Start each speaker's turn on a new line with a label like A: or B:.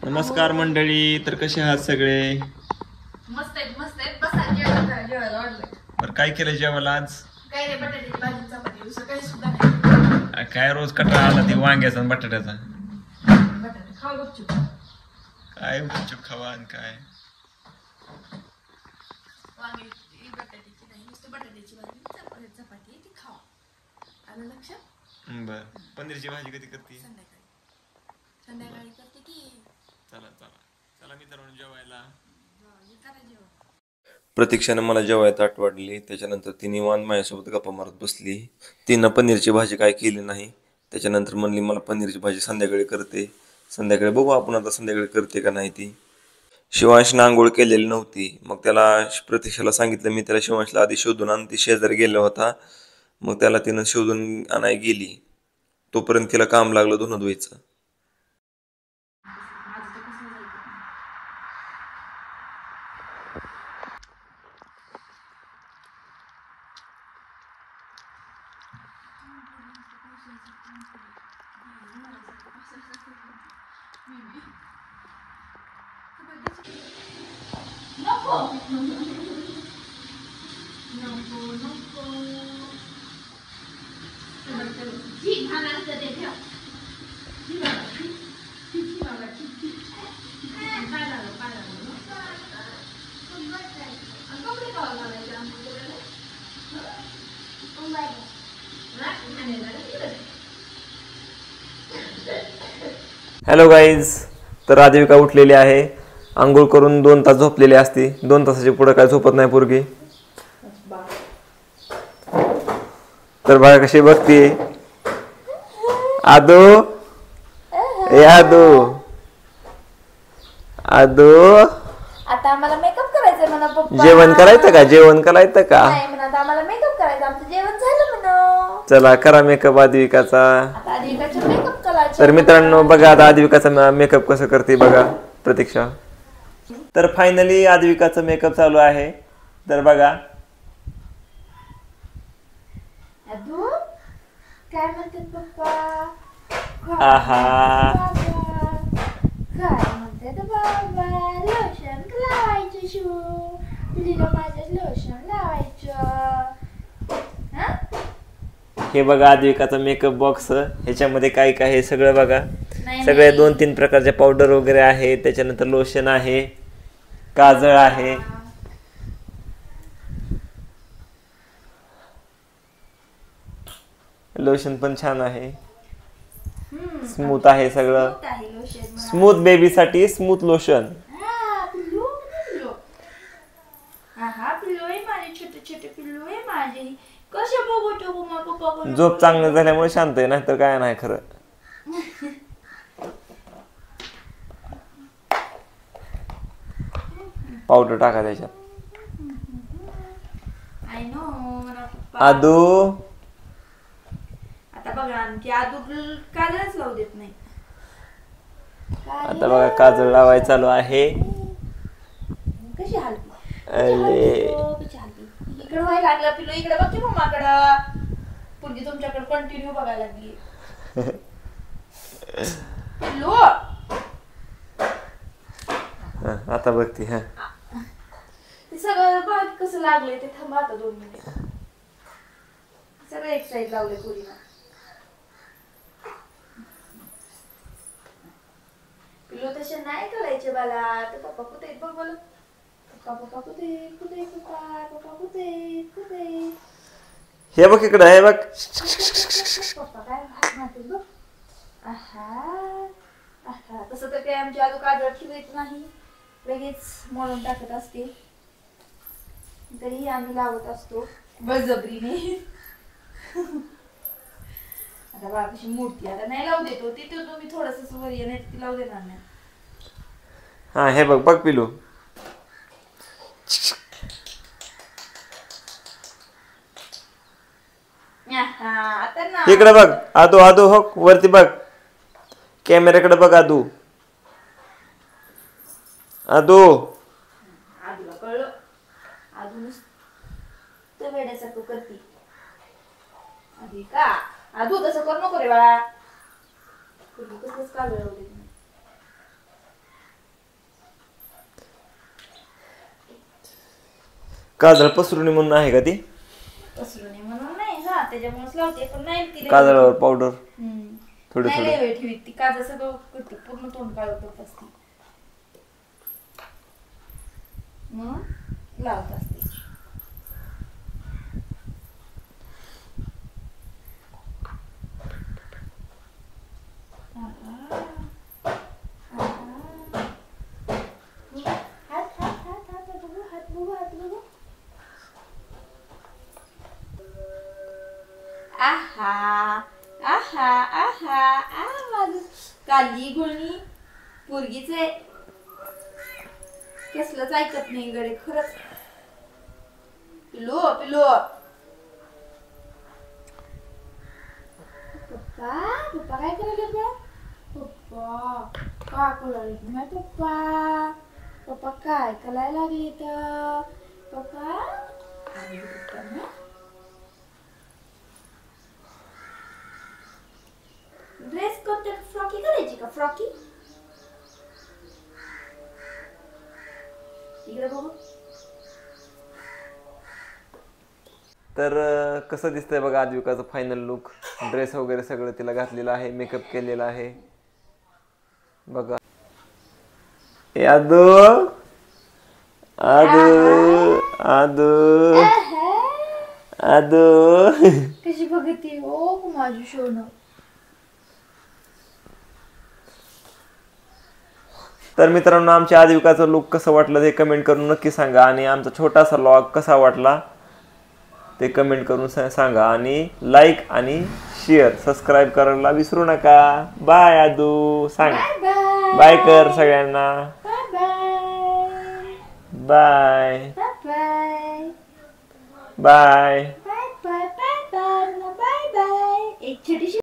A: नमस्कार मंडळी. तर कसे आहात सगळे?
B: मस्त आहेत मस्त आहेत. बसा जेवायला वाढलंय.
A: बरं, काय केलं जेवायला आज?
B: काही नाही, बटाट्याची भाजी चपाती सकाळी सुद्धा नाही.
A: काय रोज कटाळा आला ते वांग्याचा आणि बटाट्याचा.
B: बटाटे खाऊ गपचूप.
A: काय गुपचूप खावा आणि काय
B: वांग्याची बटाट्याची नाही, नुसतं बटाट्याची भाजी चपाती ती खावा. आलं लक्षात?
A: बर. पनीरची भाजी कधी करते?
B: संध्याकाळी करते की.
A: चला चला चला मित्रांनो जेवायला.
B: करा जेवण.
C: प्रतीक्षाने मला जेवायला ताट वाढली. त्याच्यानंतर ती निवांत माझ्यासोबत गप्पा मारत बसली. तिनं पनीरची भाजी काय केली नाही. त्याच्यानंतर म्हणली मला पनीरची भाजी संध्याकाळी करते. संध्याकाळी बघू आपण आता संध्याकाळी करते का नाही ती. शिवांशनं आंघोळ केलेली नव्हती. मग त्याला प्रतीक्षाला सांगितलं मी त्याला शिवांशला आधी शोधून आण. ती शेजारी गेला होता. मग त्याला तिनं शोधून आणाय गेली. तोपर्यंत तिला काम लागलं धुणं धुवायचं.
B: नको नको नको ठीक म्हणायचं ते ठेव. काय झालं कपडे कवा घालायचे
C: हॅलो गाईज. तर आजीविका उठलेली आहे. आंघोळ करून 2 तास झोपलेली असते. 2 तासाच्या पुढे काय झोपत नाही पोरगी. तर बघा कशी बघते. आदू ए आदू आदू
D: आता आम्हाला मेकअप करायचंय म्हणा पप्पा.
C: जेवण करायचं का? जेवण करायचं का?
D: नाही म्हणा, आता आम्हाला मेकअप करायचं. आमचं जेवण झालं म्हणा.
C: चला करा मेकअप आदिविकाचा.
D: आता आदिविकाचा मेकअप करायचा.
C: तर मित्रांनो बघा आता आदिविकाचा मेकअप कसं करते बघा प्रतीक्षा. तर फायनली आदिविकाचा मेकअप चालू आहे. तर बघा
D: आदू काय म्हणतात पप्पा?
C: आहा
D: काय म्हणतात बाबा? लोशन लावायचं शू तुला माझं लोशन लावायचं.
C: हे बघा आदिविकाचा मेकअप बॉक्स. ह्याच्यामध्ये काय काय आहे सगळं बघा.
D: नाही,
C: सगळे 2-3 प्रकारचे पावडर वगैरे आहे. त्याच्यानंतर लोशन आहे, काजळ आहे. लोशन पण छान आहे. स्मूथ आहे सगळं.
D: लोशन
C: स्मूथ बेबी साठी स्मूथ लोशन.
D: पिल्लू आहे माझे, छोटे छोटे पिल्लू आहे माझे. कसे बघतो मग पप्पा?
C: झोप चांगलं झाल्यामुळे शांत आहे, नाहीतर काय नाही खरं. पावडर टाका त्याच्यात.
D: आय नो मला पप्पा.
C: आदू
D: आता बघा आणखी आदू काजळच लावू देत नाही.
C: आता बघा काजळ लावाय चालू आहे.
D: कशी हलती
C: अरे
D: कशी हलती. इकडे व्हायला लागलं पिल्लू. इकडे बघ की मम्माकडं. पुढची तुमच्याकडे कंटिन्यू बघायला लागली पिल्लू.
C: आता बघते. हा
D: ते सगळं बघ कसं लागलंय ते. थांबा आता 2 मिनिट. सगळं एक साईड लावलंय पुरीला. पिल्लू तसे नाही करायचे बाला. तर पप्पा कुठे बघ बोल. पप्पा कुठे कुठे पप्पा पप्पा कुठे कुठे.
C: हे बघ इकडं. हे बघ
D: पप्पा काय हात मारते बघ. आहा आहा. तसं तर काय आमची आजू काजळ ठेवायच नाही, लगेच मळून टाकत असते. तरी आम्ही लावत असतो बळजबरीने. आता बघा कशी मूर्ती. आता नाही लावू देतो ती. तुम्ही थोडस वर ये, नाही ती लावू देणार नाही.
C: हा हे बघ बघ पिलू.
D: आता ना
C: इकडे बघ आदू. आदू हो वरती बघ. कॅमेऱ्याकडे बघ आदू. आदू
D: आदूला कळलं. आदू नुसतं वेड्यासारखं करते. आधी का आदू तसं करू नको रे बाळा. कसलंच काजळ लावते.
C: काजळ पसरुणी म्हणून आहे का ती?
D: पसरून म्हणून नाही, हा त्याच्यामुळेच लावते, पण नाही ती
C: काजळावर पावडर थोडं
D: नाही
C: थोडं.
D: लय वेळ ठेवीत ती. काजळ सगळं करते, पूर्ण तोंड काळं करत असते, मग लावत असते. आहा आहा आहा आ माझं काली गुळणी पोरगीच आहे, कसलंच ऐकत नाही गडे खरंच. पिलो पिलो पप्पा पप्पा काय करायला बा? पप्पा का करायला नाही? पप्पा पप्पा काय करायला लागले तर? पप्पा ड्रेस कोणत्या फ्रॉकी करायची का? फ्रॉकी इकडे बघू.
C: तर कसं दिसतंय बघा आद्विकाचं फायनल लुक. ड्रेस वगैरे सगळं तिला घातलेलं आहे, मेकअप केलेला आहे बघा. आदू आदू आदू आदू
D: कशी बघते ओ माझी शोन.
C: तर मित्रांनो, आमच्या आद्विकाचं लुक कसं वाटलं ते कमेंट करून नक्की सांगा. आणि आमचा छोटासा व्लॉग कसा वाटला ते कमेंट करून सांगा. आणि लाईक आणि शेअर सबस्क्राईब करायला विसरू नका. बाय आदू, सांग बाय कर सगळ्यांना. Bye
D: bye
C: bye
D: bye bye bye bye bye bye. एक छोटीशी